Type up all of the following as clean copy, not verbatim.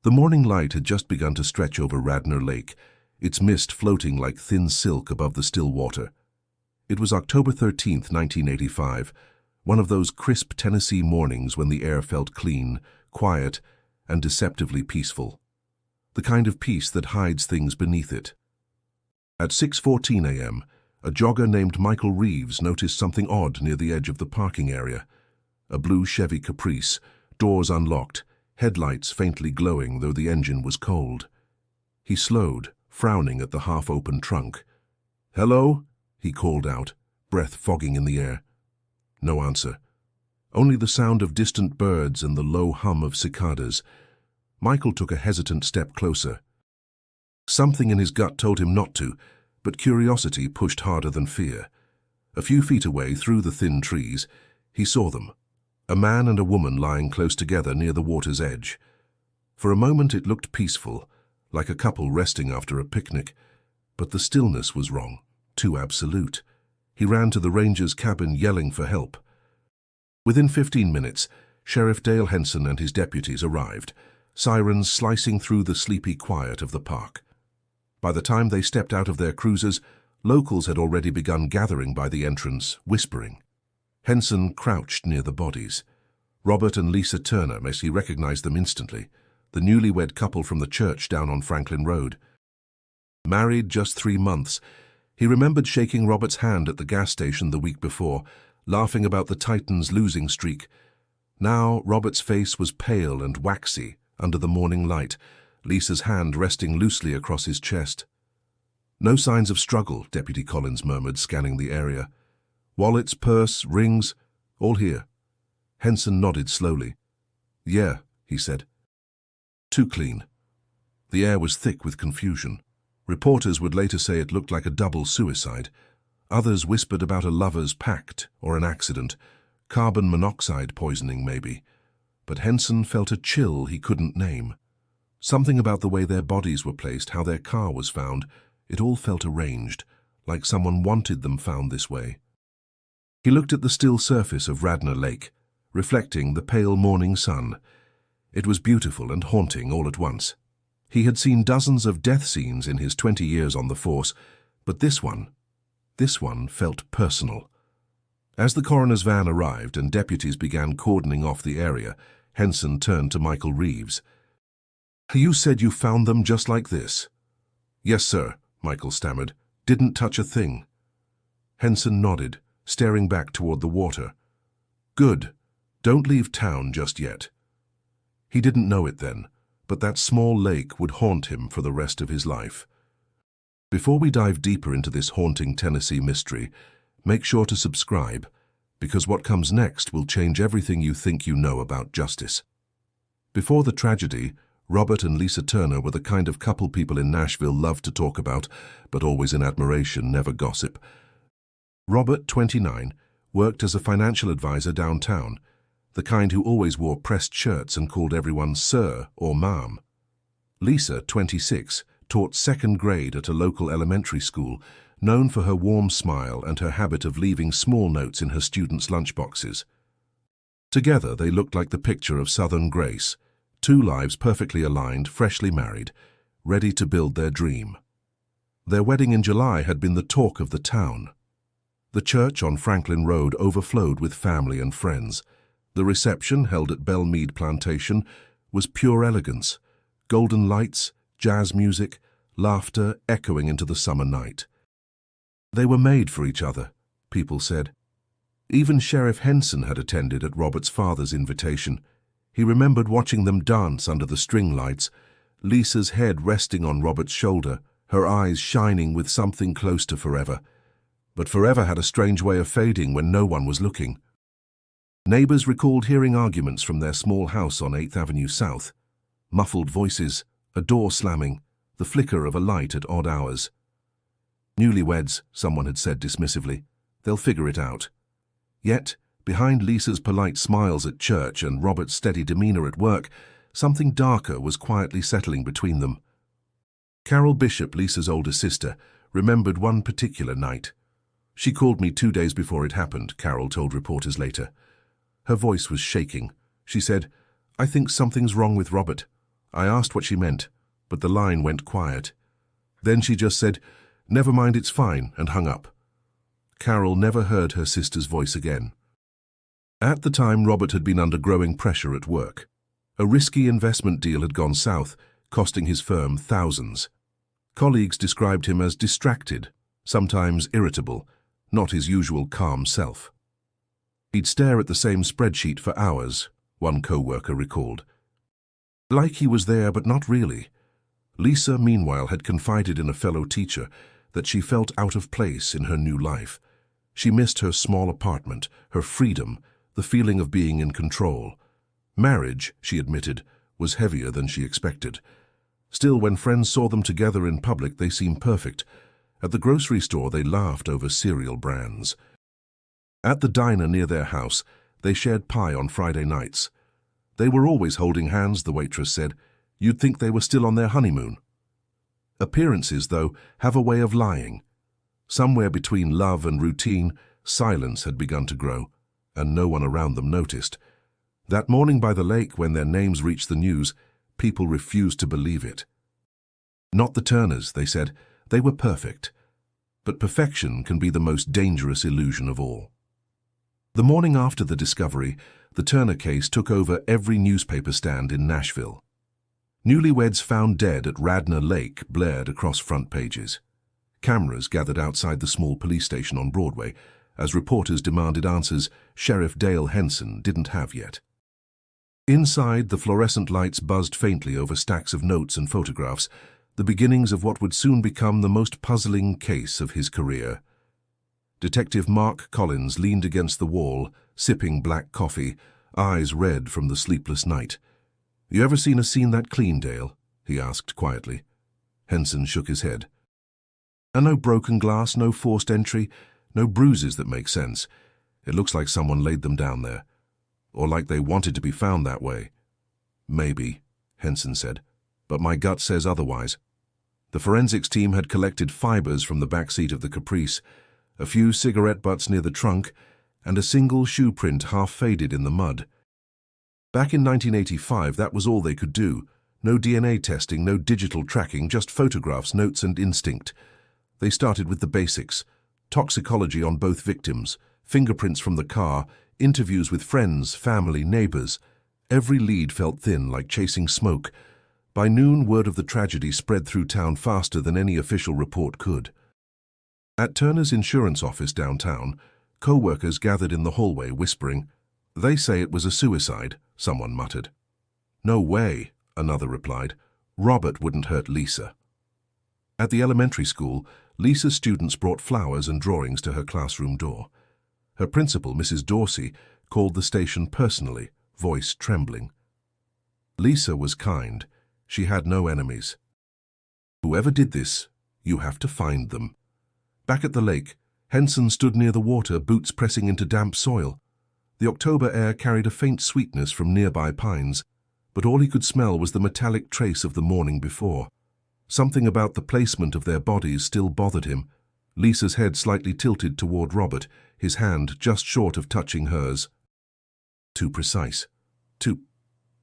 The morning light had just begun to stretch over Radnor Lake, its mist floating like thin silk above the still water. It was October 13th, 1985, one of those crisp Tennessee mornings when the air felt clean, quiet, and deceptively peaceful. The kind of peace that hides things beneath it. At 6:14 a.m., a jogger named Michael Reeves noticed something odd near the edge of the parking area. A blue Chevy Caprice, doors unlocked, headlights faintly glowing though the engine was cold. He slowed, frowning at the half-open trunk. "Hello?" he called out, breath fogging in the air. No answer. Only the sound of distant birds and the low hum of cicadas. Michael took a hesitant step closer. Something in his gut told him not to, but curiosity pushed harder than fear. A few feet away, through the thin trees, he saw them. A man and a woman lying close together near the water's edge. For a moment it looked peaceful, like a couple resting after a picnic, but the stillness was wrong, too absolute. He ran to the ranger's cabin yelling for help. Within 15 minutes, Sheriff Dale Henson and his deputies arrived, sirens slicing through the sleepy quiet of the park. By the time they stepped out of their cruisers, locals had already begun gathering by the entrance, whispering. Henson crouched near the bodies. Robert and Lisa Turner, as he recognized them instantly, the newlywed couple from the church down on Franklin Road. Married just 3 months, he remembered shaking Robert's hand at the gas station the week before, laughing about the Titans' losing streak. Now Robert's face was pale and waxy under the morning light, Lisa's hand resting loosely across his chest. "No signs of struggle," Deputy Collins murmured, scanning the area. "Wallets, purse, rings, all here." Henson nodded slowly. "Yeah," he said. "Too clean." The air was thick with confusion. Reporters would later say it looked like a double suicide. Others whispered about a lover's pact or an accident, carbon monoxide poisoning maybe. But Henson felt a chill he couldn't name. Something about the way their bodies were placed, how their car was found, it all felt arranged, like someone wanted them found this way. He looked at the still surface of Radnor Lake, reflecting the pale morning sun. It was beautiful and haunting all at once. He had seen dozens of death scenes in his 20 years on the force, but this one felt personal. As the coroner's van arrived and deputies began cordoning off the area, Henson turned to Michael Reeves. "You said you found them just like this?" "Yes, sir," Michael stammered. "Didn't touch a thing." Henson nodded, staring back toward the water. "Good. Don't leave town just yet." He didn't know it then, but that small lake would haunt him for the rest of his life. Before we dive deeper into this haunting Tennessee mystery, make sure to subscribe, because what comes next will change everything you think you know about justice. Before the tragedy, Robert and Lisa Turner were the kind of couple people in Nashville love to talk about, but always in admiration, never gossip. Robert, 29, worked as a financial advisor downtown, the kind who always wore pressed shirts and called everyone sir or ma'am. Lisa, 26, taught second grade at a local elementary school, known for her warm smile and her habit of leaving small notes in her students' lunchboxes. Together they looked like the picture of Southern grace, 2 lives perfectly aligned, freshly married, ready to build their dream. Their wedding in July had been the talk of the town. The church on Franklin Road overflowed with family and friends. The reception, held at Belmead Plantation, was pure elegance, golden lights, jazz music, laughter echoing into the summer night. They were made for each other, people said. Even Sheriff Henson had attended at Robert's father's invitation. He remembered watching them dance under the string lights, Lisa's head resting on Robert's shoulder, her eyes shining with something close to forever. But forever had a strange way of fading when no one was looking. Neighbors recalled hearing arguments from their small house on 8th Avenue South. Muffled voices, a door slamming, the flicker of a light at odd hours. "Newlyweds," someone had said dismissively. "They'll figure it out." Yet, behind Lisa's polite smiles at church and Robert's steady demeanor at work, something darker was quietly settling between them. Carol Bishop, Lisa's older sister, remembered one particular night. "She called me 2 days before it happened," Carol told reporters later. Her voice was shaking. She said, "I think something's wrong with Robert. I asked what she meant, but the line went quiet. Then she just said, "Never mind, it's fine," and hung up. Carol never heard her sister's voice again. At the time, Robert had been under growing pressure at work. A risky investment deal had gone south, costing his firm thousands. Colleagues described him as distracted, sometimes irritable, not his usual calm self. He'd stare at the same spreadsheet for hours, one co-worker recalled. Like he was there, but not really. Lisa, meanwhile, had confided in a fellow teacher that she felt out of place in her new life. She missed her small apartment, her freedom, the feeling of being in control. Marriage, she admitted, was heavier than she expected. Still, when friends saw them together in public, they seemed perfect. At the grocery store, they laughed over cereal brands. At the diner near their house, they shared pie on Friday nights. They were always holding hands, the waitress said. You'd think they were still on their honeymoon. Appearances, though, have a way of lying. Somewhere between love and routine, silence had begun to grow, and no one around them noticed. That morning by the lake, when their names reached the news, people refused to believe it. Not the Turners, they said. They were perfect. But perfection can be the most dangerous illusion of all. The morning after the discovery, the Turner case took over every newspaper stand in Nashville. Newlyweds found dead at Radnor Lake blared across front pages. Cameras gathered outside the small police station on Broadway as reporters demanded answers Sheriff Dale Henson didn't have yet. Inside, the fluorescent lights buzzed faintly over stacks of notes and photographs, the beginnings of what would soon become the most puzzling case of his career. Detective Mark Collins leaned against the wall, sipping black coffee, eyes red from the sleepless night. "You ever seen a scene that clean, Dale?" he asked quietly. Henson shook his head. "And no broken glass, no forced entry, no bruises that make sense. It looks like someone laid them down there. Or like they wanted to be found that way." "Maybe," Henson said, "but my gut says otherwise." The forensics team had collected fibers from the back seat of the Caprice, a few cigarette butts near the trunk, and a single shoe print half faded in the mud. Back in 1985, that was all they could do. No DNA testing, no digital tracking, just photographs, notes, and instinct. They started with the basics: toxicology on both victims, fingerprints from the car, interviews with friends, family, neighbors. Every lead felt thin, like chasing smoke. By noon, word of the tragedy spread through town faster than any official report could. At Turner's insurance office downtown, co-workers gathered in the hallway whispering, "They say it was a suicide," someone muttered. "No way," another replied. "Robert wouldn't hurt Lisa." At the elementary school, Lisa's students brought flowers and drawings to her classroom door. Her principal, Mrs. Dorsey, called the station personally, voice trembling. Lisa was kind. She had no enemies. "Whoever did this, you have to find them." Back at the lake, Henson stood near the water, boots pressing into damp soil. The October air carried a faint sweetness from nearby pines, but all he could smell was the metallic trace of the morning before. Something about the placement of their bodies still bothered him. Lisa's head slightly tilted toward Robert, his hand just short of touching hers. Too precise. Too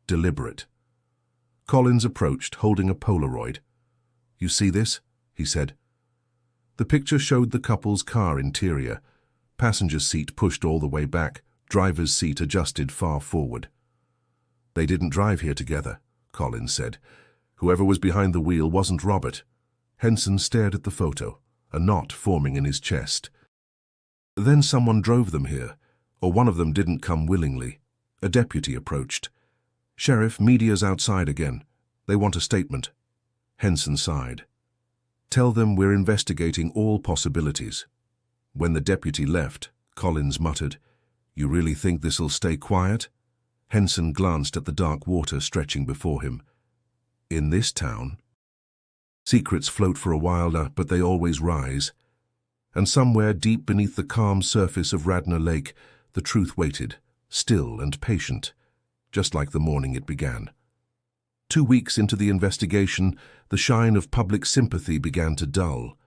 deliberate. Collins approached, holding a Polaroid. "You see this?" he said. The picture showed the couple's car interior. Passenger seat pushed all the way back, driver's seat adjusted far forward. "They didn't drive here together," Collins said. "Whoever was behind the wheel wasn't Robert." Henson stared at the photo, a knot forming in his chest. "Then someone drove them here, or one of them didn't come willingly." A deputy approached. "Sheriff, media's outside again. They want a statement." Henson sighed. "Tell them we're investigating all possibilities." When the deputy left, Collins muttered, "You really think this'll stay quiet?" Henson glanced at the dark water stretching before him. "In this town, secrets float for a while, but they always rise." And somewhere deep beneath the calm surface of Radnor Lake, the truth waited, still and patient, just like the morning it began. 2 weeks into the investigation, the shine of public sympathy began to dull.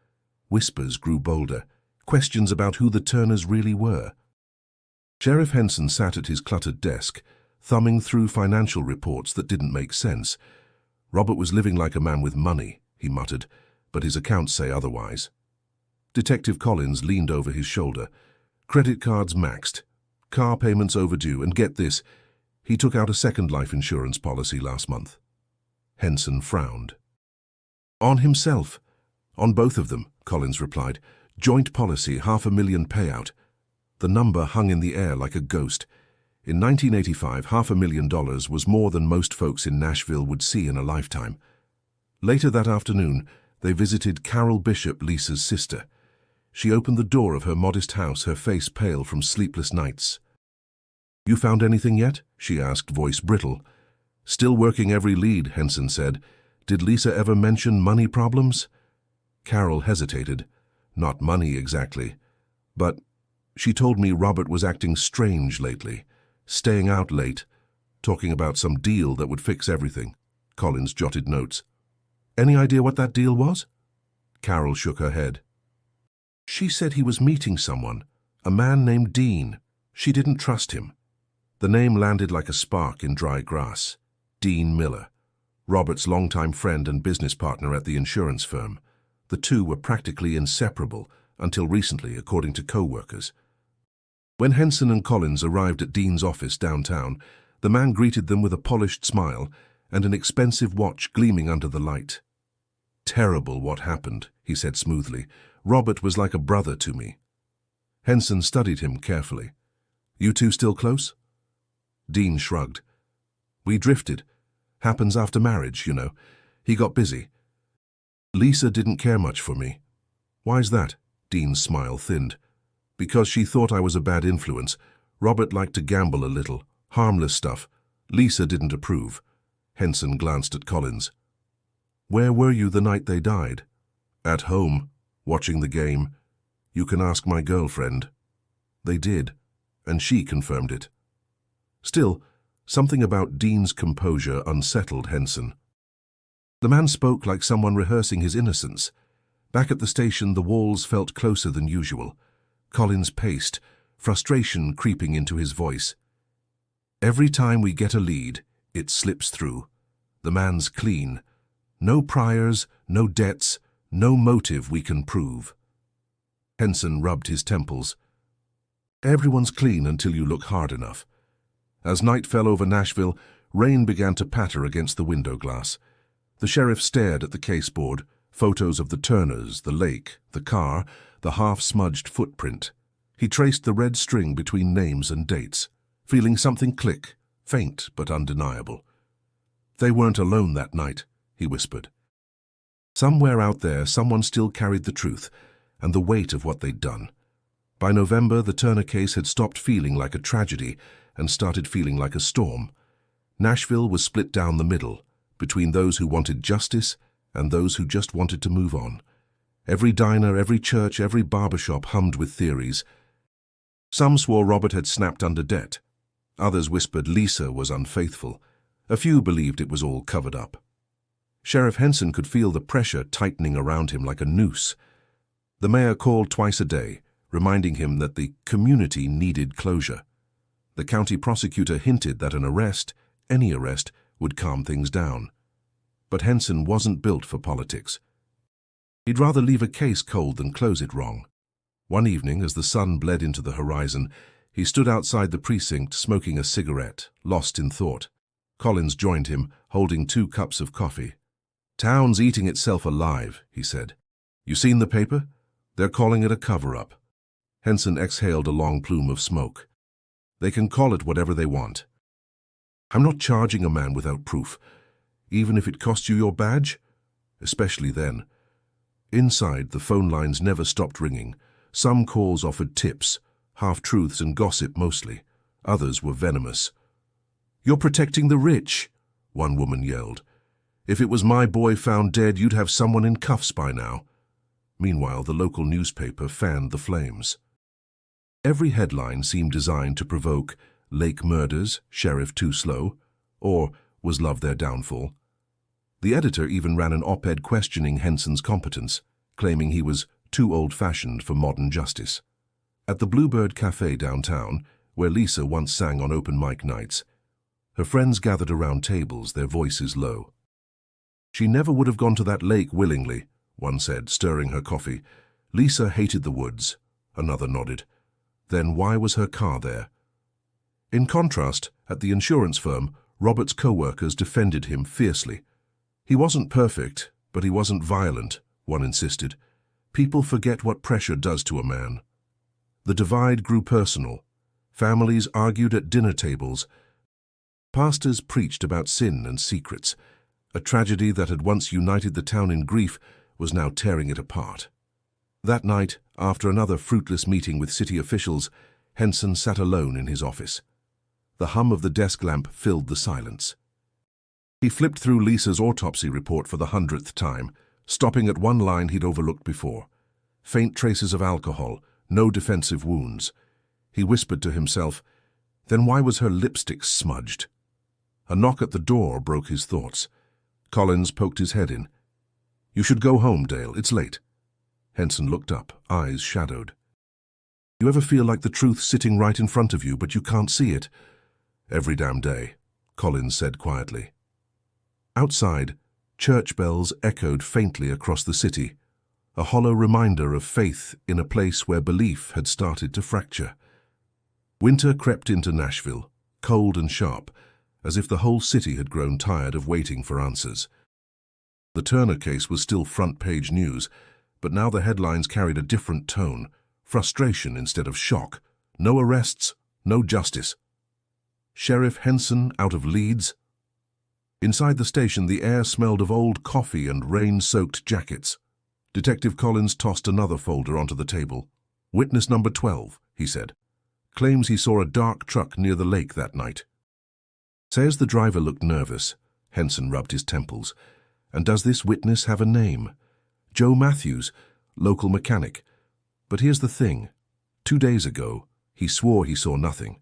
Whispers grew bolder, questions about who the Turners really were. Sheriff Henson sat at his cluttered desk, thumbing through financial reports that didn't make sense. Robert was living like a man with money, he muttered, but his accounts say otherwise. Detective Collins leaned over his shoulder. Credit cards maxed, car payments overdue, and get this, he took out a second life insurance policy last month. Henson frowned. On himself. On both of them, Collins replied. Joint policy, $500,000 payout. The number hung in the air like a ghost. In 1985, $500,000 was more than most folks in Nashville would see in a lifetime. Later that afternoon, they visited Carol Bishop, Lisa's sister. She opened the door of her modest house, her face pale from sleepless nights. "You found anything yet?" she asked, voice brittle. "Still working every lead," Henson said. "Did Lisa ever mention money problems?" Carol hesitated. "Not money exactly. But she told me Robert was acting strange lately, staying out late, talking about some deal that would fix everything." Collins jotted notes. "Any idea what that deal was?" Carol shook her head. "She said he was meeting someone, a man named Dean. She didn't trust him." The name landed like a spark in dry grass. Dean Miller, Robert's longtime friend and business partner at the insurance firm. The two were practically inseparable until recently, according to co-workers. When Henson and Collins arrived at Dean's office downtown, the man greeted them with a polished smile and an expensive watch gleaming under the light. "Terrible what happened," he said smoothly. "Robert was like a brother to me." Henson studied him carefully. "You two still close?" Dean shrugged. "We drifted. Happens after marriage, you know. He got busy. Lisa didn't care much for me." "Why's that?" Dean's smile thinned. "Because she thought I was a bad influence. Robert liked to gamble a little. Harmless stuff. Lisa didn't approve." Henson glanced at Collins. "Where were you the night they died?" "At home, watching the game. You can ask my girlfriend." They did, and she confirmed it. Still, something about Dean's composure unsettled Henson. The man spoke like someone rehearsing his innocence. Back at the station, the walls felt closer than usual. Collins paced, frustration creeping into his voice. "Every time we get a lead, it slips through. The man's clean. No priors, no debts, no motive we can prove." Henson rubbed his temples. "Everyone's clean until you look hard enough." As night fell over Nashville, rain began to patter against the window glass. The sheriff stared at the caseboard, photos of the Turners, the lake, the car, the half-smudged footprint. He traced the red string between names and dates, feeling something click, faint but undeniable. "They weren't alone that night," he whispered. Somewhere out there, someone still carried the truth and the weight of what they'd done. By November, the Turner case had stopped feeling like a tragedy and started feeling like a storm. Nashville was split down the middle, between those who wanted justice and those who just wanted to move on. Every diner, every church, every barbershop hummed with theories. Some swore Robert had snapped under debt. Others whispered Lisa was unfaithful. A few believed it was all covered up. Sheriff Henson could feel the pressure tightening around him like a noose. The mayor called twice a day, reminding him that the community needed closure. The county prosecutor hinted that an arrest, any arrest, would calm things down. But Henson wasn't built for politics. He'd rather leave a case cold than close it wrong. One evening, as the sun bled into the horizon, he stood outside the precinct smoking a cigarette, lost in thought. Collins joined him, holding 2 cups of coffee. "Town's eating itself alive," he said. "You seen the paper? They're calling it a cover-up." Henson exhaled a long plume of smoke. "They can call it whatever they want. I'm not charging a man without proof, even if it costs you your badge, especially then." Inside, the phone lines never stopped ringing. Some calls offered tips, half-truths and gossip mostly. Others were venomous. "You're protecting the rich," one woman yelled. "If it was my boy found dead, you'd have someone in cuffs by now." Meanwhile, the local newspaper fanned the flames. Every headline seemed designed to provoke "Lake murders, sheriff too slow," or "Was love their downfall?" The editor even ran an op-ed questioning Henson's competence, claiming he was too old-fashioned for modern justice. At the Bluebird Cafe downtown, where Lisa once sang on open mic nights, her friends gathered around tables, their voices low. She never would have gone to that lake willingly, one said, stirring her coffee. Lisa hated the woods, another nodded. Then why was her car there? In contrast, at the insurance firm, Robert's co-workers defended him fiercely. He wasn't perfect, but he wasn't violent, one insisted. People forget what pressure does to a man. The divide grew personal. Families argued at dinner tables. Pastors preached about sin and secrets. A tragedy that had once united the town in grief was now tearing it apart. That night, after another fruitless meeting with city officials, Henson sat alone in his office. The hum of the desk lamp filled the silence. He flipped through Lisa's autopsy report for the 100th time, stopping at one line he'd overlooked before. Faint traces of alcohol, no defensive wounds. He whispered to himself, then why was her lipstick smudged? A knock at the door broke his thoughts. Collins poked his head in. You should go home, Dale. It's late. Henson looked up, eyes shadowed. You ever feel like the truth's sitting right in front of you, but you can't see it? Every damn day, Collins said quietly. Outside, church bells echoed faintly across the city, a hollow reminder of faith in a place where belief had started to fracture. Winter crept into Nashville, cold and sharp, as if the whole city had grown tired of waiting for answers. The Turner case was still front-page news, but now the headlines carried a different tone, frustration instead of shock. No arrests, no justice. Sheriff Henson out of Leeds? Inside the station, the air smelled of old coffee and rain-soaked jackets. Detective Collins tossed another folder onto the table. Witness number 12, he said. Claims he saw a dark truck near the lake that night. Says the driver looked nervous. Henson rubbed his temples. And does this witness have a name? Joe Matthews, local mechanic. But here's the thing. 2 days ago, he swore he saw nothing.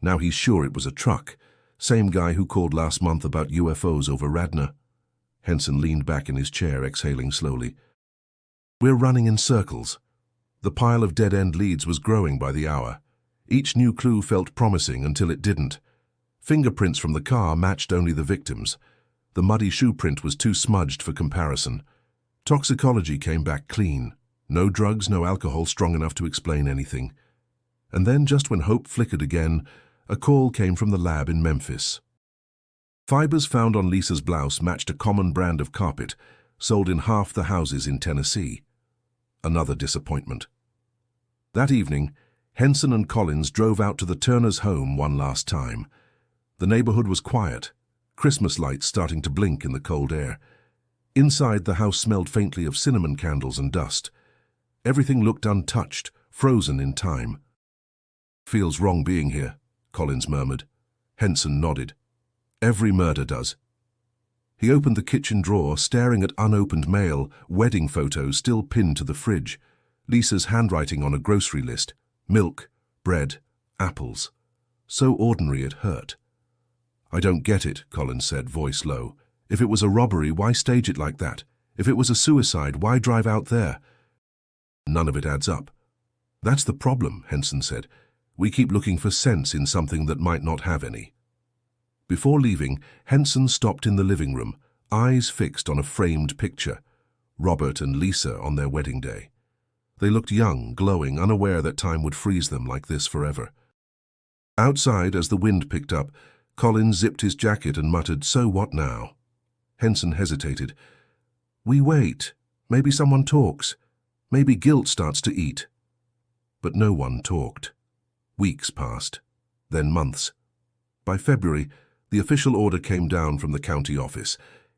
Now he's sure it was a truck. Same guy who called last month about UFOs over Radnor. Henson leaned back in his chair, exhaling slowly. We're running in circles. The pile of dead-end leads was growing by the hour. Each new clue felt promising until it didn't. Fingerprints from the car matched only the victims. The muddy shoe print was too smudged for comparison. Toxicology came back clean. No drugs, no alcohol strong enough to explain anything. And then, just when hope flickered again, a call came from the lab in Memphis. Fibers found on Lisa's blouse matched a common brand of carpet, sold in half the houses in Tennessee. Another disappointment. That evening, Henson and Collins drove out to the Turners' home one last time. The neighborhood was quiet, Christmas lights starting to blink in the cold air. Inside, the house smelled faintly of cinnamon candles and dust. Everything looked untouched, frozen in time. Feels wrong being here, Collins murmured. Henson nodded. Every murder does. He opened the kitchen drawer, staring at unopened mail, wedding photos still pinned to the fridge, Lisa's handwriting on a grocery list, milk, bread, apples. So ordinary it hurt. I don't get it, Collins said, voice low. If it was a robbery, why stage it like that? If it was a suicide, why drive out there? None of it adds up. That's the problem, Henson said. We keep looking for sense in something that might not have any. Before leaving, Henson stopped in the living room, eyes fixed on a framed picture. Robert and Lisa on their wedding day. They looked young, glowing, unaware that time would freeze them like this forever. Outside, as the wind picked up, Collins zipped his jacket and muttered, "So what now?" Henson hesitated. "We wait. Maybe someone talks. Maybe guilt starts to eat." But no one talked. Weeks passed, then months. By February, the official order came down from the county office.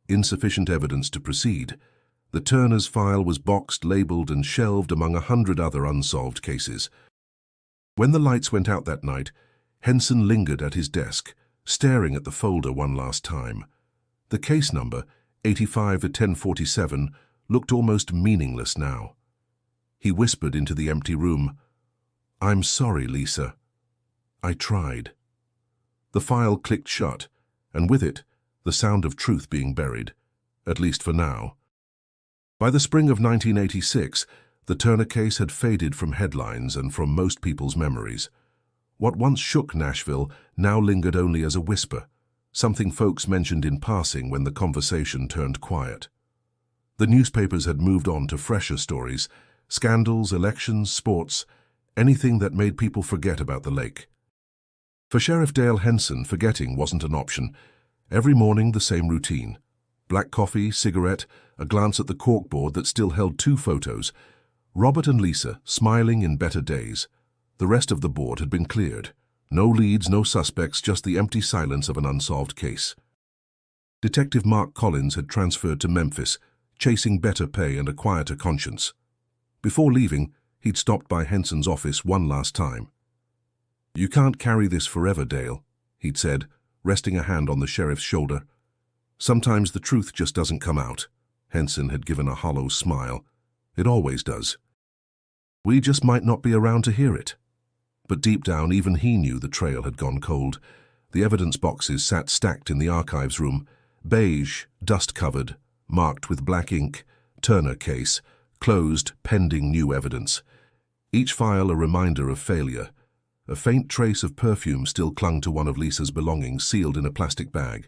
Insufficient evidence to proceed. The Turners' file was boxed, labeled, and shelved among 100 other unsolved cases. When the lights went out that night, Henson lingered at his desk, staring at the folder one last time. The case number, 85-1047, looked almost meaningless now. He whispered into the empty room, "I'm sorry, Lisa. I tried." The file clicked shut, and with it, the sound of truth being buried, at least for now. By the spring of 1986, the Turner case had faded from headlines and from most people's memories. What once shook Nashville now lingered only as a whisper, something folks mentioned in passing when the conversation turned quiet. The newspapers had moved on to fresher stories, scandals, elections, sports, anything that made people forget about the lake. For Sheriff Dale Henson, forgetting wasn't an option. Every morning, the same routine. Black coffee, cigarette, a glance at the corkboard that still held 2 photos. Robert and Lisa, smiling in better days. The rest of the board had been cleared. No leads, no suspects, just the empty silence of an unsolved case. Detective Mark Collins had transferred to Memphis, chasing better pay and a quieter conscience. Before leaving, he'd stopped by Henson's office one last time. "You can't carry this forever, Dale," he'd said, resting a hand on the sheriff's shoulder. "Sometimes the truth just doesn't come out." Henson had given a hollow smile. "It always does. We just might not be around to hear it." But deep down, even he knew the trail had gone cold. The evidence boxes sat stacked in the archives room, beige, dust-covered, marked with black ink, Turner case, closed, pending new evidence. Each file a reminder of failure. A faint trace of perfume still clung to one of Lisa's belongings, sealed in a plastic bag.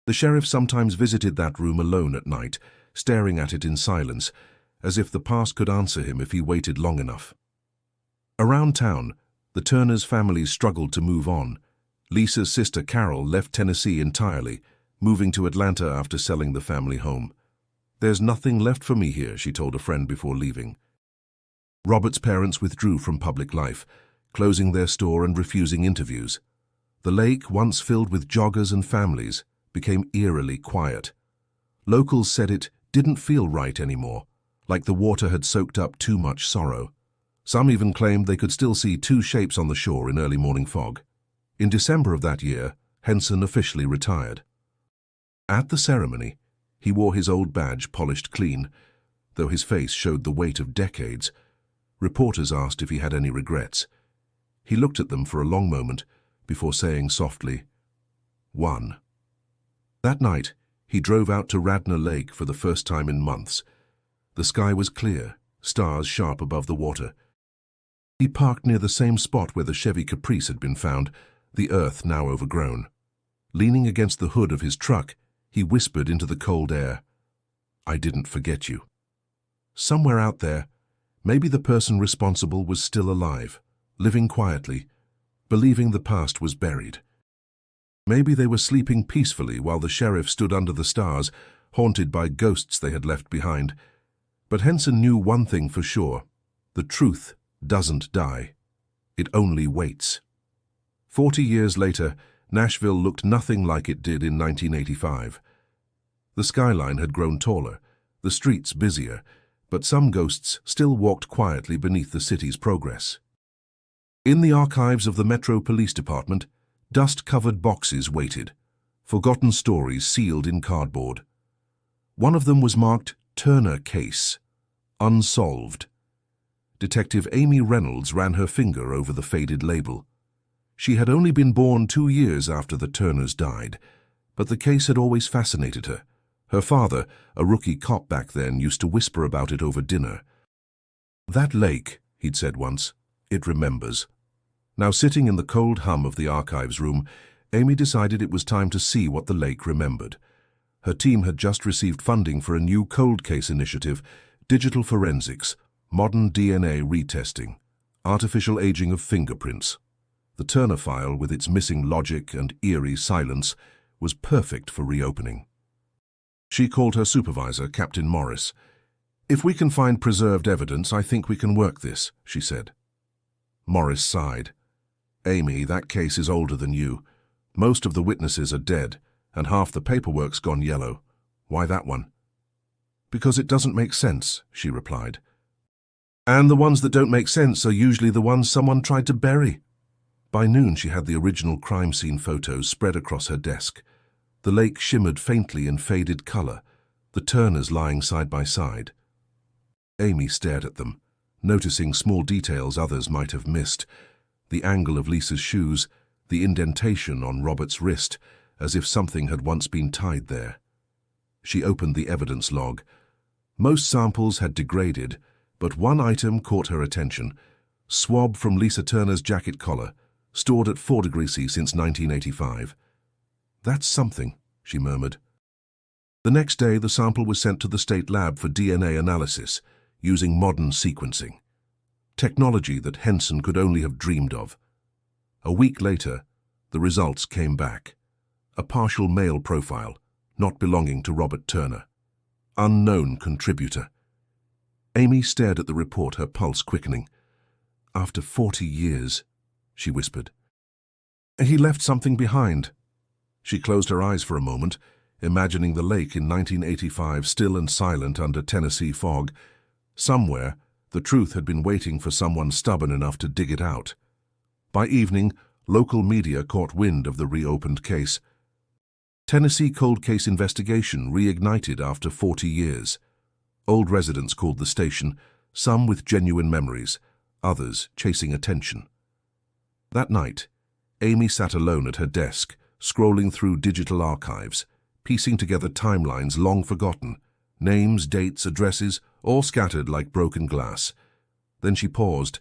The sheriff sometimes visited that room alone at night, staring at it in silence, as if the past could answer him if he waited long enough. Around town, the Turners' families struggled to move on. Lisa's sister Carol left Tennessee entirely, moving to Atlanta after selling the family home. "There's nothing left for me here," she told a friend before leaving. Robert's parents withdrew from public life, closing their store and refusing interviews. The lake, once filled with joggers and families, became eerily quiet. Locals said it didn't feel right anymore, like the water had soaked up too much sorrow. Some even claimed they could still see 2 shapes on the shore in early morning fog. In December of that year, Henson officially retired. At the ceremony, he wore his old badge polished clean, though his face showed the weight of decades. Reporters asked if he had any regrets. He looked at them for a long moment before saying softly, "One." That night, he drove out to Radnor Lake for the first time in months. The sky was clear, stars sharp above the water. He parked near the same spot where the Chevy Caprice had been found, the earth now overgrown. Leaning against the hood of his truck, he whispered into the cold air, "I didn't forget you." Somewhere out there, maybe the person responsible was still alive, living quietly, believing the past was buried. Maybe they were sleeping peacefully while the sheriff stood under the stars, haunted by ghosts they had left behind. But Henson knew one thing for sure: the truth doesn't die. It only waits. 40 years later, Nashville looked nothing like it did in 1985. The skyline had grown taller, the streets busier, but some ghosts still walked quietly beneath the city's progress. In the archives of the Metro Police Department, dust-covered boxes waited, forgotten stories sealed in cardboard. One of them was marked Turner Case, Unsolved. Detective Amy Reynolds ran her finger over the faded label. She had only been born 2 years after the Turners died, but the case had always fascinated her. Her father, a rookie cop back then, used to whisper about it over dinner. "That lake," he'd said once, "it remembers." Now sitting in the cold hum of the archives room, Amy decided it was time to see what the lake remembered. Her team had just received funding for a new cold case initiative: digital forensics, modern DNA retesting, artificial aging of fingerprints. The Turner file, with its missing logic and eerie silence, was perfect for reopening. She called her supervisor, Captain Morris. "If we can find preserved evidence, I think we can work this," she said. Morris sighed. "Amy, that case is older than you. Most of the witnesses are dead, and half the paperwork's gone yellow. Why that one?" "Because it doesn't make sense," she replied. "And the ones that don't make sense are usually the ones someone tried to bury." By noon, she had the original crime scene photos spread across her desk. The lake shimmered faintly in faded color, the Turners lying side by side. Amy stared at them, noticing small details others might have missed: the angle of Lisa's shoes, the indentation on Robert's wrist, as if something had once been tied there. She opened the evidence log. Most samples had degraded, but one item caught her attention: swab from Lisa Turner's jacket collar, stored at 4°C since 1985. "That's something," she murmured. The next day, the sample was sent to the state lab for DNA analysis, using modern sequencing. Technology that Henson could only have dreamed of. A week later, the results came back. A partial male profile, not belonging to Robert Turner. Unknown contributor. Amy stared at the report, her pulse quickening. "After 40 years," she whispered. "He left something behind." She closed her eyes for a moment, imagining the lake in 1985 still and silent under Tennessee fog. Somewhere, the truth had been waiting for someone stubborn enough to dig it out. By evening, local media caught wind of the reopened case. Tennessee cold case investigation reignited after 40 years. Old residents called the station, some with genuine memories, others chasing attention. That night, Amy sat alone at her desk, scrolling through digital archives, piecing together timelines long forgotten, names, dates, addresses, all scattered like broken glass. Then she paused.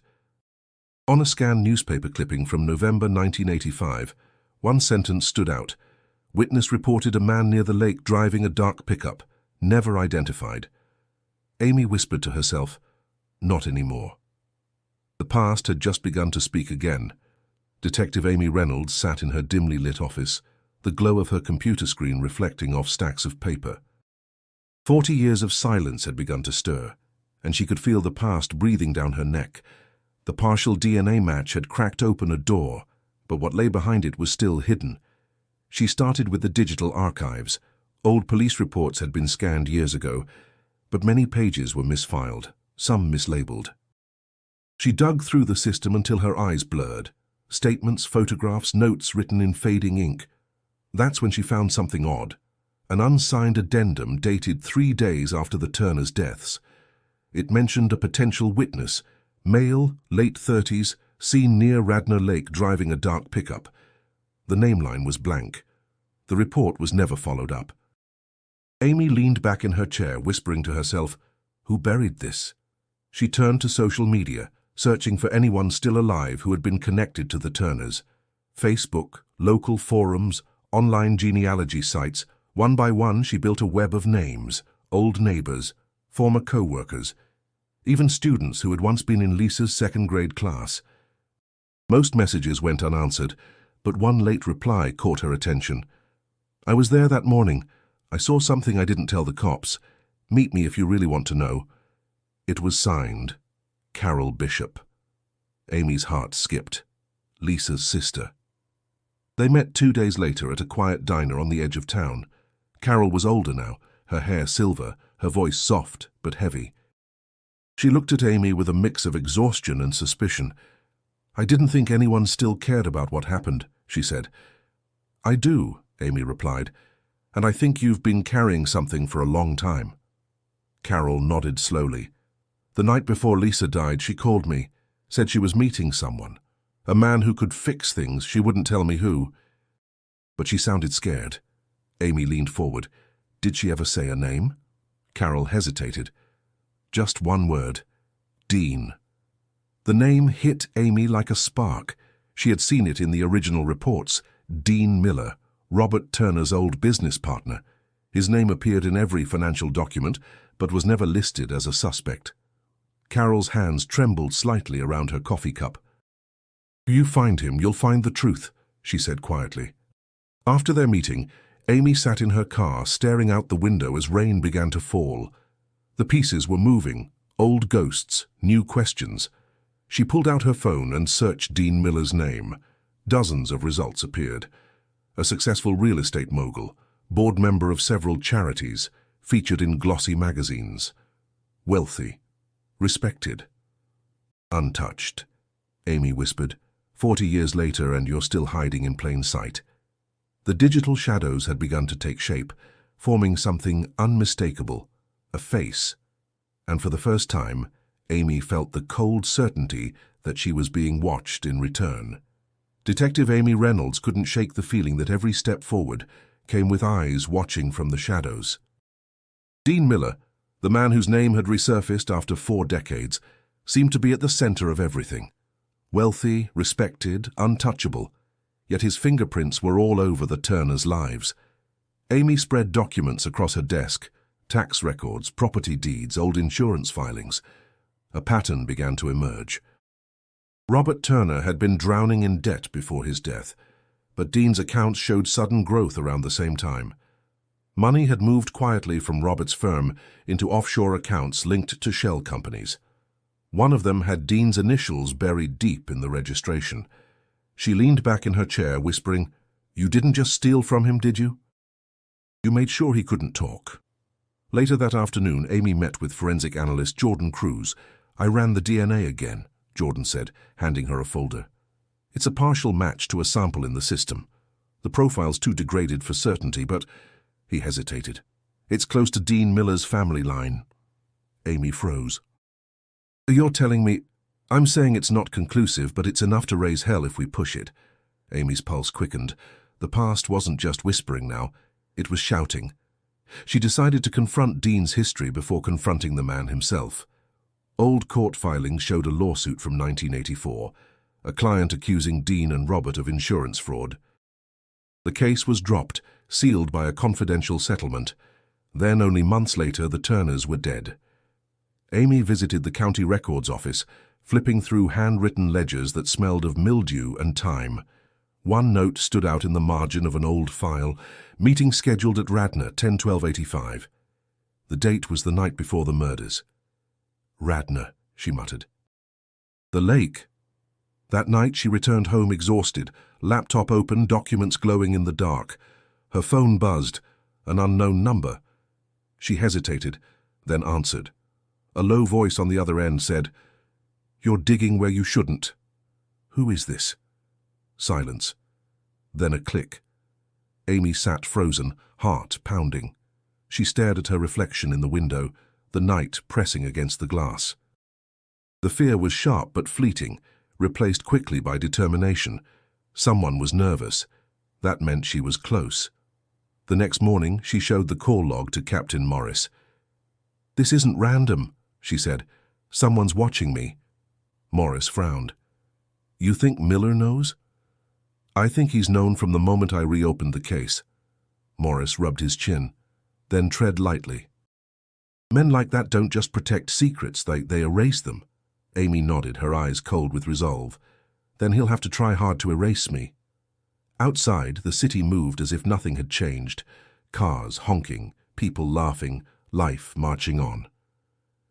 On a scanned newspaper clipping from November 1985, one sentence stood out. Witness reported a man near the lake driving a dark pickup, never identified. Amy whispered to herself, "Not anymore." The past had just begun to speak again. Detective Amy Reynolds sat in her dimly lit office, the glow of her computer screen reflecting off stacks of paper. 40 years of silence had begun to stir, and she could feel the past breathing down her neck. The partial DNA match had cracked open a door, but what lay behind it was still hidden. She started with the digital archives. Old police reports had been scanned years ago, but many pages were misfiled, some mislabeled. She dug through the system until her eyes blurred. Statements, photographs, notes written in fading ink. That's when she found something odd. An unsigned addendum dated 3 days after the Turners' deaths. It mentioned a potential witness, male, late 30s, seen near Radnor Lake driving a dark pickup. The name line was blank. The report was never followed up. Amy leaned back in her chair, whispering to herself, "Who buried this?" She turned to social media, searching for anyone still alive who had been connected to the Turners. Facebook, local forums, online genealogy sites. One by one, she built a web of names, old neighbors, former co-workers, even students who had once been in Lisa's second-grade class. Most messages went unanswered, but one late reply caught her attention. "I was there that morning. I saw something I didn't tell the cops. Meet me if you really want to know." It was signed, Carol Bishop. Amy's heart skipped. Lisa's sister. They met 2 days later at a quiet diner on the edge of town. Carol was older now, her hair silver, her voice soft but heavy. She looked at Amy with a mix of exhaustion and suspicion. "I didn't think anyone still cared about what happened," she said. "I do," Amy replied, "and I think you've been carrying something for a long time." Carol nodded slowly. "The night before Lisa died, she called me, said she was meeting someone, a man who could fix things. She wouldn't tell me who." But she sounded scared. Amy leaned forward. "Did she ever say a name?" Carol hesitated. "Just one word. Dean." The name hit Amy like a spark. She had seen it in the original reports. Dean Miller, Robert Turner's old business partner. His name appeared in every financial document, but was never listed as a suspect. Carol's hands trembled slightly around her coffee cup. "If you find him, you'll find the truth," she said quietly. After their meeting, Amy sat in her car, staring out the window as rain began to fall. The pieces were moving, old ghosts, new questions. She pulled out her phone and searched Dean Miller's name. Dozens of results appeared. A successful real estate mogul, board member of several charities, featured in glossy magazines. Wealthy. Respected. "Untouched," Amy whispered. 40 years later and you're still hiding in plain sight." The digital shadows had begun to take shape, forming something unmistakable, a face. And for the first time, Amy felt the cold certainty that she was being watched in return. Detective Amy Reynolds couldn't shake the feeling that every step forward came with eyes watching from the shadows. Dean Miller, the man whose name had resurfaced after 4 decades, seemed to be at the center of everything. Wealthy, respected, untouchable. yet his fingerprints were all over the Turners' lives. Amy spread documents across her desk, tax records, property deeds, old insurance filings. A pattern began to emerge. Robert Turner had been drowning in debt before his death, but Dean's accounts showed sudden growth around the same time. Money had moved quietly from Robert's firm into offshore accounts linked to shell companies. One of them had Dean's initials buried deep in the registration. She leaned back in her chair, whispering, "You didn't just steal from him, did you?" "You made sure he couldn't talk." Later that afternoon, Amy met with forensic analyst Jordan Cruz. "I ran the DNA again," Jordan said, handing her a folder. "It's a partial match to a sample in the system. The profile's too degraded for certainty, but—" He hesitated. "It's close to Dean Miller's family line." Amy froze. "You're telling me—" "I'm saying it's not conclusive, but it's enough to raise hell if we push it." Amy's pulse quickened. The past wasn't just whispering now. It was shouting. She decided to confront Dean's history before confronting the man himself. Old court filings showed a lawsuit from 1984, a client accusing Dean and Robert of insurance fraud. The case was dropped, sealed by a confidential settlement. Then, only months later, the Turners were dead. Amy visited the county records office, flipping through handwritten ledgers that smelled of mildew and time. One note stood out in the margin of an old file: "Meeting scheduled at Radnor, 10/12/85. The date was the night before the murders. "Radnor," she muttered. "The lake." That night she returned home exhausted, laptop open, documents glowing in the dark. Her phone buzzed, an unknown number. She hesitated, then answered. A low voice on the other end said, "You're digging where you shouldn't." "Who is this?" Silence. Then a click. Amy sat frozen, heart pounding. She stared at her reflection in the window, the night pressing against the glass. The fear was sharp but fleeting, replaced quickly by determination. Someone was nervous. That meant she was close. The next morning, she showed the call log to Captain Morris. "This isn't random," she said. "Someone's watching me." Morris frowned. "You think Miller knows?" "I think he's known from the moment I reopened the case." Morris rubbed his chin. "Then tread lightly. Men like that don't just protect secrets, they erase them." Amy nodded, her eyes cold with resolve. "Then he'll have to try hard to erase me." Outside, the city moved as if nothing had changed. Cars honking, people laughing, life marching on.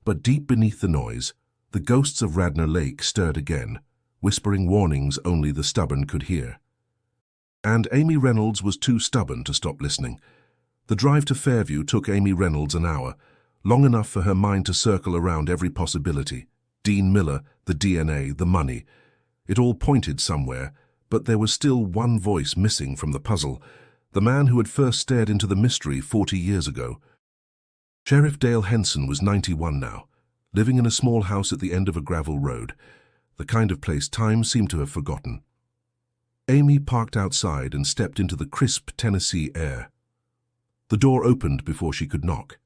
But deep beneath the noise, the ghosts of Radnor Lake stirred again, whispering warnings only the stubborn could hear. And Amy Reynolds was too stubborn to stop listening. The drive to Fairview took Amy Reynolds an hour, long enough for her mind to circle around every possibility. Dean Miller, the DNA, the money. It all pointed somewhere, but there was still one voice missing from the puzzle, the man who had first stared into the mystery 40 years ago. Sheriff Dale Henson was 91 now, living in a small house at the end of a gravel road, the kind of place time seemed to have forgotten. Amy parked outside and stepped into the crisp Tennessee air. The door opened before she could knock.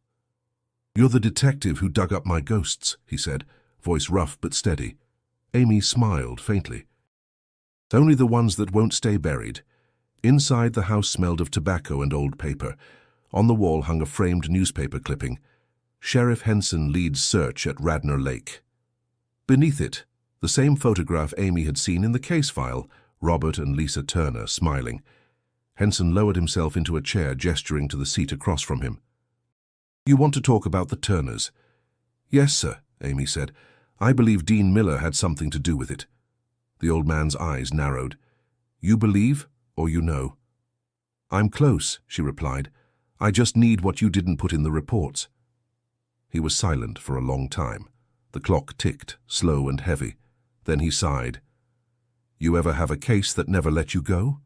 "You're the detective who dug up my ghosts," he said, voice rough but steady. Amy smiled faintly. "Only the ones that won't stay buried." Inside, the house smelled of tobacco and old paper. On the wall hung a framed newspaper clipping. "Sheriff Henson leads search at Radnor Lake." Beneath it, the same photograph Amy had seen in the case file, Robert and Lisa Turner smiling. Henson lowered himself into a chair, gesturing to the seat across from him. "You want to talk about the Turners?" "Yes, sir," Amy said. "I believe Dean Miller had something to do with it." The old man's eyes narrowed. "You believe, or you know?" "I'm close," she replied. "I just need what you didn't put in the reports." He was silent for a long time. The clock ticked, slow and heavy. Then he sighed. "You ever have a case that never let you go?"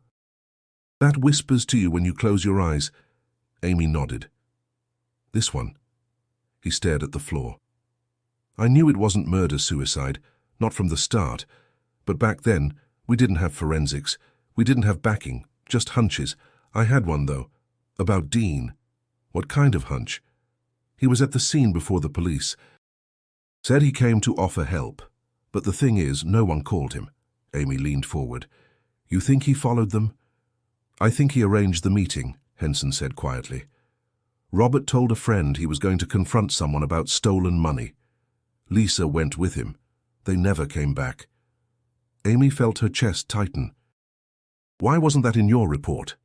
"That whispers to you when you close your eyes." Amy nodded. "This one?" He stared at the floor. "I knew it wasn't murder-suicide, not from the start. But back then, we didn't have forensics. We didn't have backing, just hunches. I had one, though, about Dean." "What kind of hunch?" "He was at the scene before the police. Said he came to offer help. But the thing is, no one called him." Amy leaned forward. You think he followed them? I think he arranged the meeting, Henson said quietly. Robert told a friend he was going to confront someone about stolen money. Lisa went with him. They never came back. Amy felt her chest tighten. Why wasn't that in your report?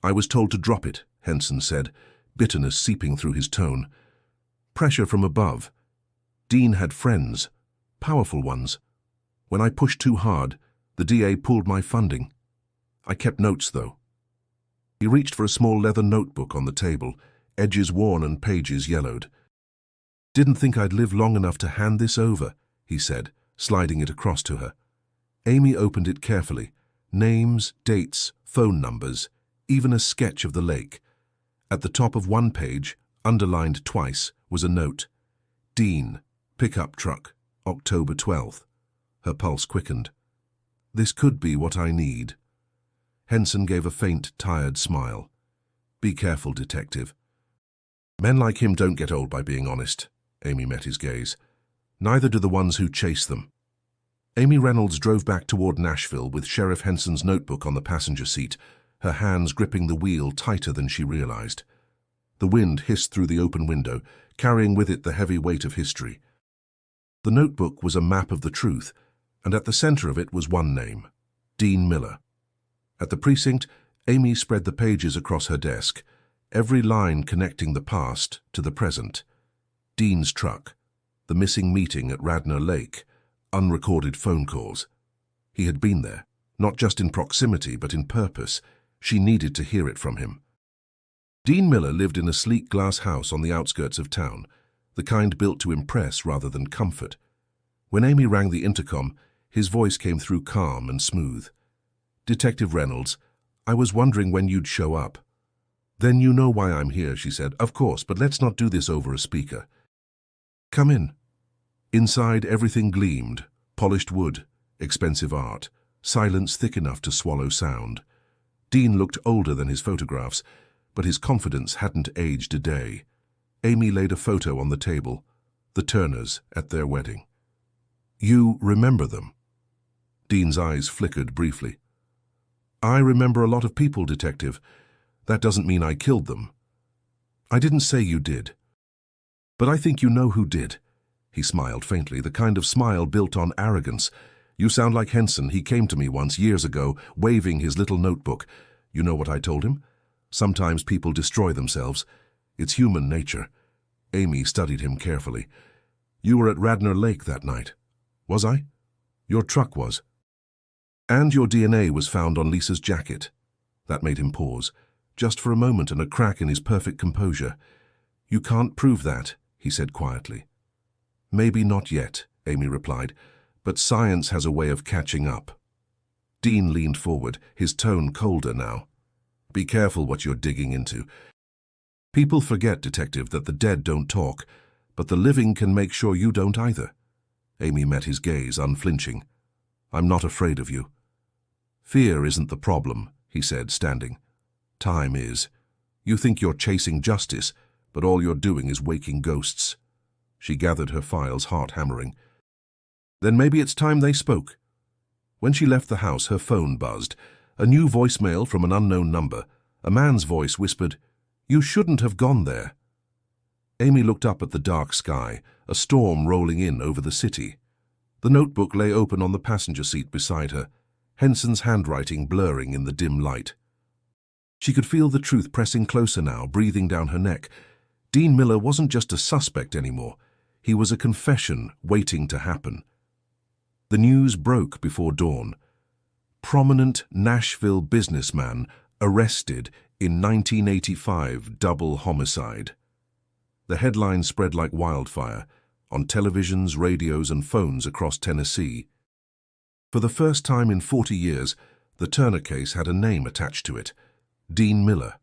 I was told to drop it, Henson said, bitterness seeping through his tone. Pressure from above. Dean had friends, powerful ones. When I pushed too hard, the DA pulled my funding. I kept notes, though. He reached for a small leather notebook on the table, edges worn and pages yellowed. Didn't think I'd live long enough to hand this over, he said, sliding it across to her. Amy opened it carefully. Names, dates, phone numbers, even a sketch of the lake. At the top of one page, underlined twice, was a note. Dean, pickup truck, October 12th. Her pulse quickened. This could be what I need. Henson gave a faint, tired smile. Be careful, detective. Men like him don't get old by being honest. Amy met his gaze. Neither do the ones who chase them. Amy Reynolds drove back toward Nashville with Sheriff Henson's notebook on the passenger seat, her hands gripping the wheel tighter than she realized. The wind hissed through the open window, carrying with it the heavy weight of history. The notebook was a map of the truth, and at the center of it was one name, Dean Miller. At the precinct, Amy spread the pages across her desk, every line connecting the past to the present. Dean's truck, the missing meeting at Radnor Lake, unrecorded phone calls. He had been there, not just in proximity but in purpose. She needed to hear it from him. Dean Miller lived in a sleek glass house on the outskirts of town, the kind built to impress rather than comfort. When Amy rang the intercom, his voice came through calm and smooth. Detective Reynolds, I was wondering when you'd show up. Then you know why I'm here, she said. Of course, but let's not do this over a speaker. Come in. Inside, everything gleamed, polished wood, expensive art, silence thick enough to swallow sound. Dean looked older than his photographs, but his confidence hadn't aged a day. Amy laid a photo on the table, the Turners at their wedding. You remember them? Dean's eyes flickered briefly. I remember a lot of people, Detective. That doesn't mean I killed them. I didn't say you did. But I think you know who did. He smiled faintly, the kind of smile built on arrogance. You sound like Henson. He came to me once, years ago, waving his little notebook. You know what I told him? Sometimes people destroy themselves. It's human nature. Amy studied him carefully. You were at Radnor Lake that night. Was I? Your truck was. And your DNA was found on Lisa's jacket. That made him pause, just for a moment, and a crack in his perfect composure. You can't prove that, he said quietly. Maybe not yet, Amy replied, but science has a way of catching up. Dean leaned forward, his tone colder now. Be careful what you're digging into. People forget, Detective, that the dead don't talk, but the living can make sure you don't either. Amy met his gaze, unflinching. I'm not afraid of you. Fear isn't the problem, he said, standing. Time is. You think you're chasing justice, but all you're doing is waking ghosts. She gathered her files, heart hammering. Then maybe it's time they spoke. When she left the house, her phone buzzed. A new voicemail from an unknown number. A man's voice whispered, You shouldn't have gone there. Amy looked up at the dark sky, a storm rolling in over the city. The notebook lay open on the passenger seat beside her, Henson's handwriting blurring in the dim light. She could feel the truth pressing closer now, breathing down her neck. Dean Miller wasn't just a suspect anymore. He was a confession waiting to happen. The news broke before dawn. Prominent Nashville businessman arrested in 1985 double homicide. The headline spread like wildfire on televisions, radios, and phones across Tennessee. For the first time in 40 years, the Turner case had a name attached to it, Dean Miller.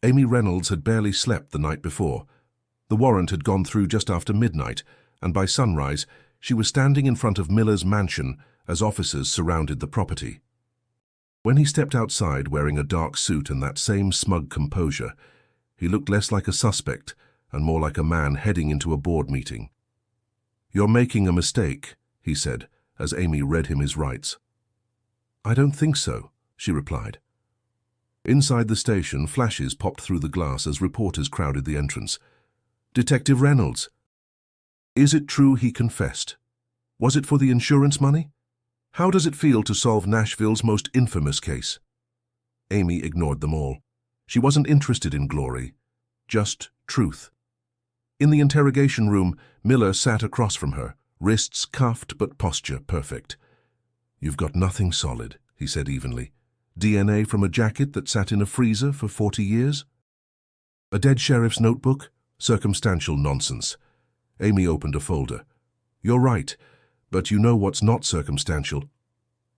Amy Reynolds had barely slept the night before. The warrant had gone through just after midnight, and by sunrise, she was standing in front of Miller's mansion as officers surrounded the property. When he stepped outside wearing a dark suit and that same smug composure, he looked less like a suspect and more like a man heading into a board meeting. You're making a mistake, he said, as Amy read him his rights. "I don't think so," she replied. Inside the station, flashes popped through the glass as reporters crowded the entrance. "Detective Reynolds. Is it true he confessed? Was it for the insurance money? How does it feel to solve Nashville's most infamous case?" Amy ignored them all. She wasn't interested in glory, just truth. In the interrogation room, Miller sat across from her, wrists cuffed but posture perfect. "You've got nothing solid," he said evenly. "DNA from a jacket that sat in a freezer for 40 years? A dead sheriff's notebook? Circumstantial nonsense." Amy opened a folder. "You're right, but you know what's not circumstantial?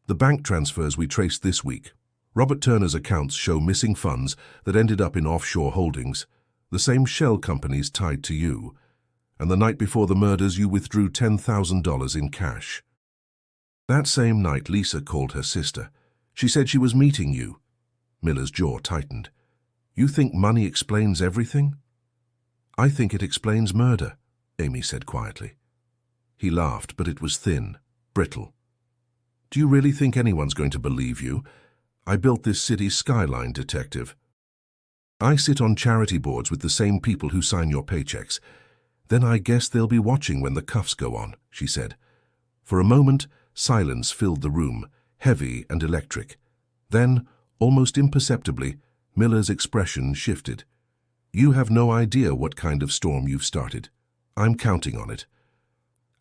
The bank transfers we traced this week. Robert Turner's accounts show missing funds that ended up in offshore holdings, the same shell companies tied to you. And the night before the murders, you withdrew $10,000 in cash. That same night, Lisa called her sister. She said she was meeting you." Miller's jaw tightened. "You think money explains everything?" "I think it explains murder," Amy said quietly. He laughed, but it was thin, brittle. "Do you really think anyone's going to believe you? I built this city's skyline, detective. I sit on charity boards with the same people who sign your paychecks. Then I guess they'll be watching when the cuffs go on," she said. For a moment, silence filled the room, heavy and electric. Then, almost imperceptibly, Miller's expression shifted. "You have no idea what kind of storm you've started. I'm counting on it."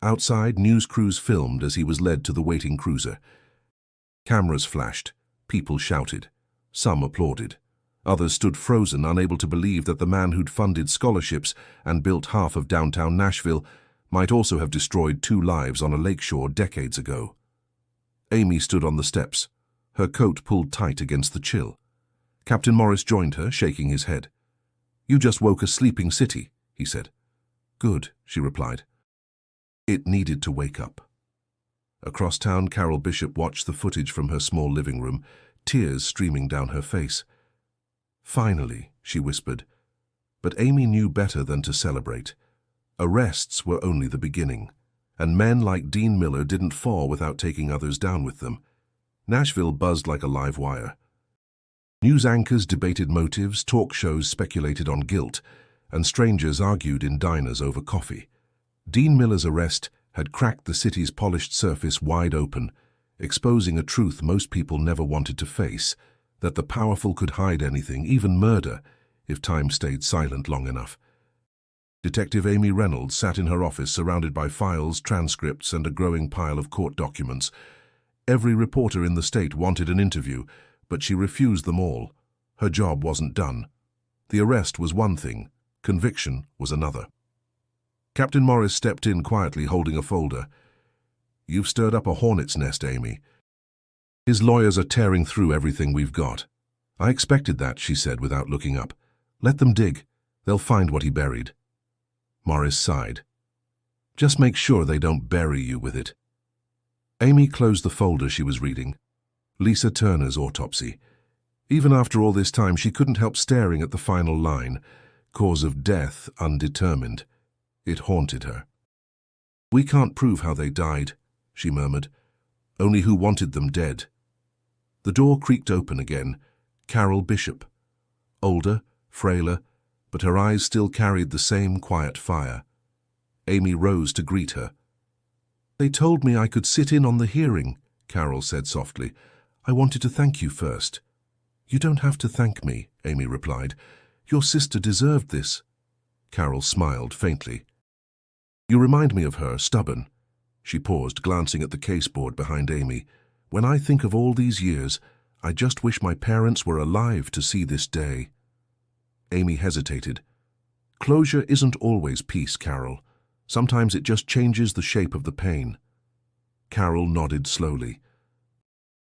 Outside, news crews filmed as he was led to the waiting cruiser. Cameras flashed. People shouted. Some applauded. Others stood frozen, unable to believe that the man who'd funded scholarships and built half of downtown Nashville might also have destroyed 2 lives on a lakeshore decades ago. Amy stood on the steps, her coat pulled tight against the chill. Captain Morris joined her, shaking his head. "You just woke a sleeping city," he said. "Good," she replied. It needed to wake up. Across town, Carol Bishop watched the footage from her small living room, tears streaming down her face. "Finally," she whispered. But Amy knew better than to celebrate. Arrests were only the beginning, and men like Dean Miller didn't fall without taking others down with them. Nashville buzzed like a live wire. News anchors debated motives, talk shows speculated on guilt, and strangers argued in diners over coffee. Dean Miller's arrest had cracked the city's polished surface wide open, exposing a truth most people never wanted to face, that the powerful could hide anything, even murder, if time stayed silent long enough. Detective Amy Reynolds sat in her office surrounded by files, transcripts, and a growing pile of court documents. Every reporter in the state wanted an interview, but she refused them all. Her job wasn't done. The arrest was one thing, conviction was another. Captain Morris stepped in quietly, holding a folder. "You've stirred up a hornet's nest, Amy. His lawyers are tearing through everything we've got." "I expected that," she said without looking up. "Let them dig. They'll find what he buried." Morris sighed. "Just make sure they don't bury you with it." Amy closed the folder she was reading. Lisa Turner's autopsy. Even after all this time, she couldn't help staring at the final line, "Cause of death undetermined." It haunted her. "We can't prove how they died," she murmured. "Only who wanted them dead." The door creaked open again. Carol Bishop. Older, frailer, but her eyes still carried the same quiet fire. Amy rose to greet her. "They told me I could sit in on the hearing," Carol said softly. "I wanted to thank you first." "You don't have to thank me," Amy replied. "Your sister deserved this." Carol smiled faintly. "You remind me of her, stubborn." She paused, glancing at the caseboard behind Amy. "When I think of all these years, I just wish my parents were alive to see this day." Amy hesitated. "Closure isn't always peace, Carol. Sometimes it just changes the shape of the pain." Carol nodded slowly.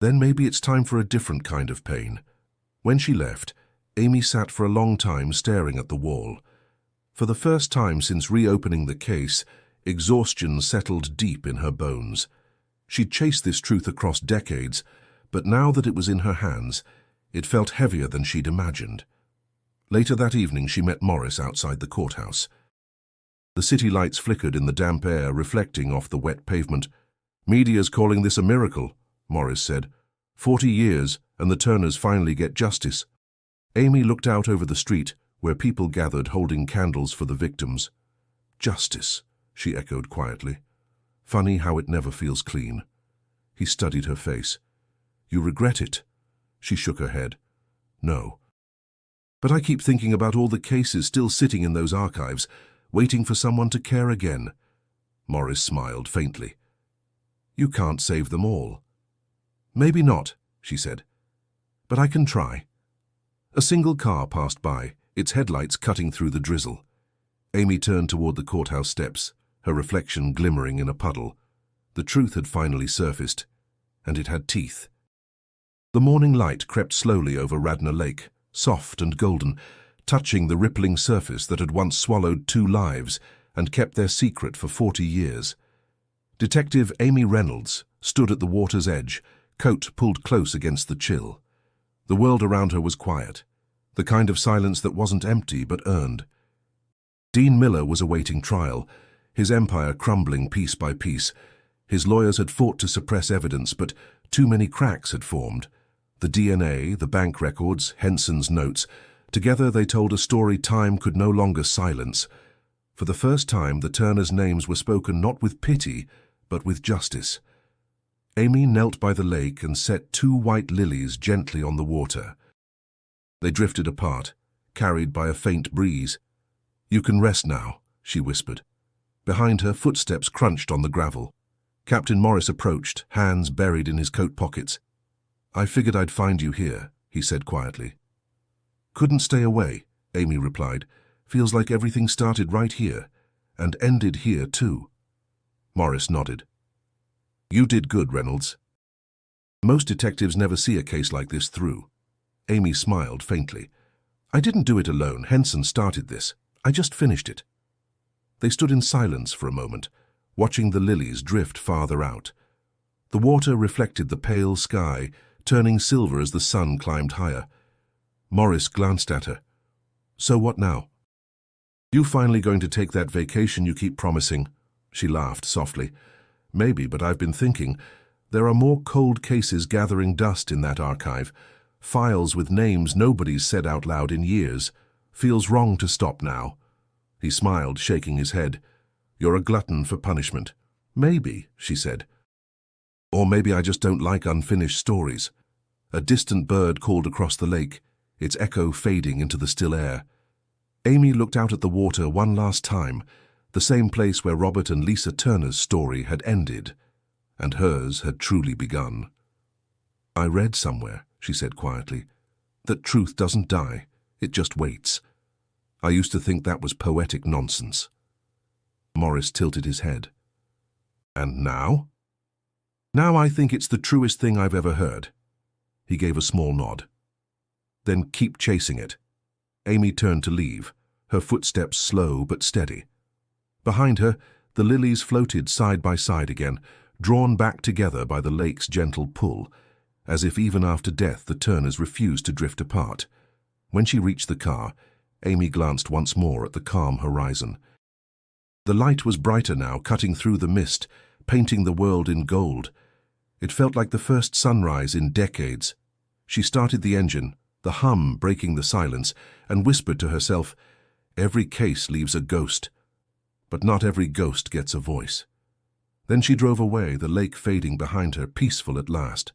"Then maybe it's time for a different kind of pain." When she left, Amy sat for a long time staring at the wall. For the first time since reopening the case, exhaustion settled deep in her bones. She'd chased this truth across decades, but now that it was in her hands, it felt heavier than she'd imagined. Later that evening, she met Morris outside the courthouse. The city lights flickered in the damp air, reflecting off the wet pavement. "Media's calling this a miracle," Morris said. 40 years, and the Turners finally get justice. Amy looked out over the street, where people gathered holding candles for the victims. Justice, she echoed quietly. Funny how it never feels clean. He studied her face. You regret it? She shook her head. No. But I keep thinking about all the cases still sitting in those archives, waiting for someone to care again. Morris smiled faintly. You can't save them all. Maybe not, she said. But I can try. A single car passed by, its headlights cutting through the drizzle. Amy turned toward the courthouse steps, her reflection glimmering in a puddle. The truth had finally surfaced, and it had teeth. The morning light crept slowly over Radnor Lake, soft and golden, touching the rippling surface that had once swallowed 2 lives and kept their secret for 40 years. Detective Amy Reynolds stood at the water's edge, coat pulled close against the chill. The world around her was quiet, the kind of silence that wasn't empty but earned. Dean Miller was awaiting trial, his empire crumbling piece by piece. His lawyers had fought to suppress evidence, but too many cracks had formed. The DNA, the bank records, Henson's notes, together they told a story time could no longer silence. For the first time, the Turners' names were spoken not with pity, but with justice. Amy knelt by the lake and set 2 white lilies gently on the water. They drifted apart, carried by a faint breeze. You can rest now, she whispered. Behind her, footsteps crunched on the gravel. Captain Morris approached, hands buried in his coat pockets. I figured I'd find you here, he said quietly. Couldn't stay away, Amy replied. Feels like everything started right here, and ended here too. Morris nodded. You did good, Reynolds. Most detectives never see a case like this through. Amy smiled faintly. I didn't do it alone. Henson started this. I just finished it. They stood in silence for a moment, watching the lilies drift farther out. The water reflected the pale sky, turning silver as the sun climbed higher. Morris glanced at her. So what now? You finally going to take that vacation you keep promising? She laughed softly. Maybe, but I've been thinking. There are more cold cases gathering dust in that archive. Files with names nobody's said out loud in years. Feels wrong to stop now. He smiled, shaking his head. You're a glutton for punishment. Maybe, she said. Or maybe I just don't like unfinished stories. A distant bird called across the lake, its echo fading into the still air. Amy looked out at the water one last time, the same place where Robert and Lisa Turner's story had ended, and hers had truly begun. I read somewhere, she said quietly, that truth doesn't die, it just waits. I used to think that was poetic nonsense. Morris tilted his head. And now? Now I think it's the truest thing I've ever heard. He gave a small nod. Then keep chasing it. Amy turned to leave, her footsteps slow but steady. Behind her, the lilies floated side by side again, drawn back together by the lake's gentle pull, as if even after death the Turners refused to drift apart. When she reached the car, Amy glanced once more at the calm horizon. The light was brighter now, cutting through the mist, painting the world in gold. It felt like the first sunrise in decades. She started the engine, the hum breaking the silence, and whispered to herself, every case leaves a ghost, but not every ghost gets a voice. Then she drove away, the lake fading behind her, peaceful at last.